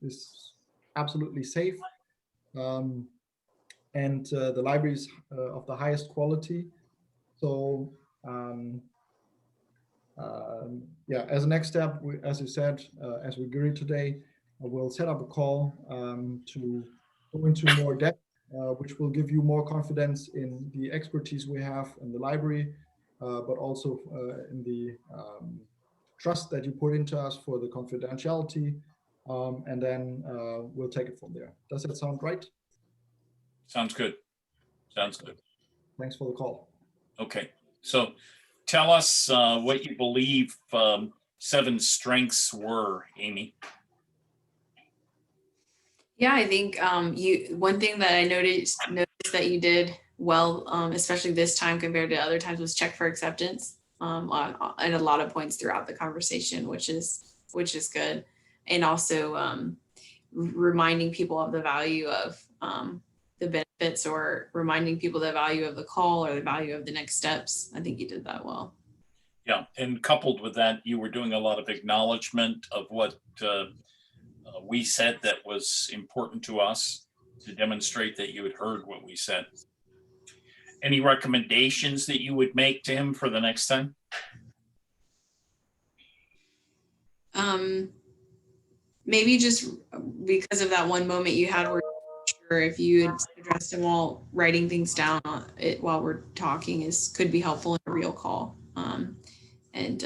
is absolutely safe, um, and the library is of the highest quality. So yeah, as a next step, as you said, as we agreed today, we'll set up a call to go into more depth, which will give you more confidence in the expertise we have in the library, but also in the trust that you put into us for the confidentiality. And then we'll take it from there. Does that sound right? Sounds good. Sounds good. Thanks for the call. Okay, so tell us what you believe Seven's strengths were, Amy. Yeah, I think one thing that I noticed that you did well, especially this time compared to other times, was check for acceptance at a lot of points throughout the conversation, which is good, and also reminding people of the value of the benefits, or reminding people the value of the call or the value of the next steps. I think you did that well. Yeah, and coupled with that, you were doing a lot of acknowledgement of what we said that was important to us, to demonstrate that you had heard what we said. Any recommendations that you would make to him for the next time? Maybe just because of that one moment you had where sure if you had addressed them while writing things down while we're talking could be helpful in a real call. And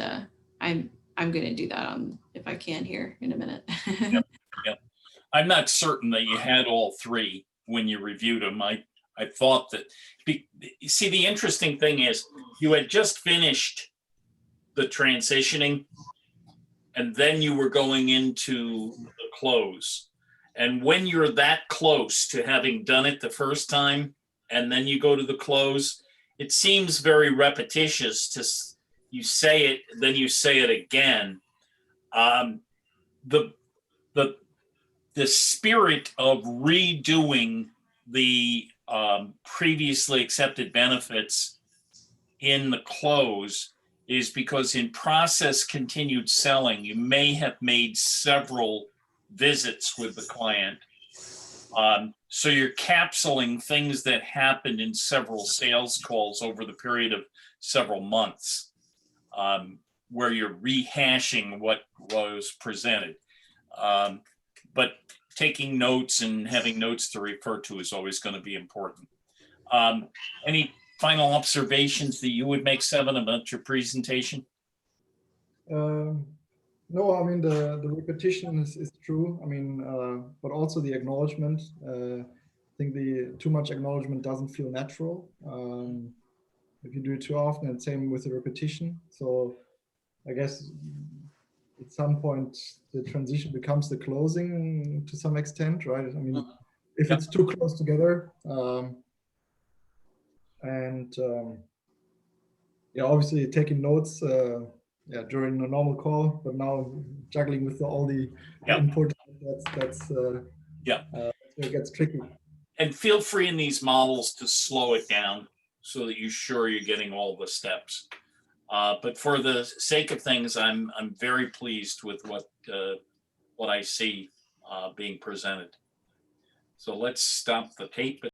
I'm going to do that if I can here in a minute. Yep. I'm not certain that you had all three when you reviewed them. I thought that, see, the interesting thing is you had just finished the transitioning, and then you were going into the close. And when you're that close to having done it the first time, and then you go to the close, it seems very repetitious to you say it, then you say it again. The spirit of redoing the previously accepted benefits in the close is because in process continued selling, you may have made several visits with the client. So you're capsuling things that happened in several sales calls over the period of several months, where you're rehashing what was presented. But taking notes and having notes to refer to is always going to be important. Any final observations that you would make, Seven, about your presentation? No, I mean, the repetition is true. I mean, but also the acknowledgement. I think the too much acknowledgement doesn't feel natural. If you do it too often, and same with the repetition. So I guess at some point the transition becomes the closing to some extent, right? I mean, if it's too close together, yeah, obviously taking notes yeah, during a normal call, but now juggling with all the input, that's it gets tricky. And feel free in these models to slow it down so that you're sure you're getting all the steps. But for the sake of things, I'm very pleased with what I see being presented. So let's stop the tape.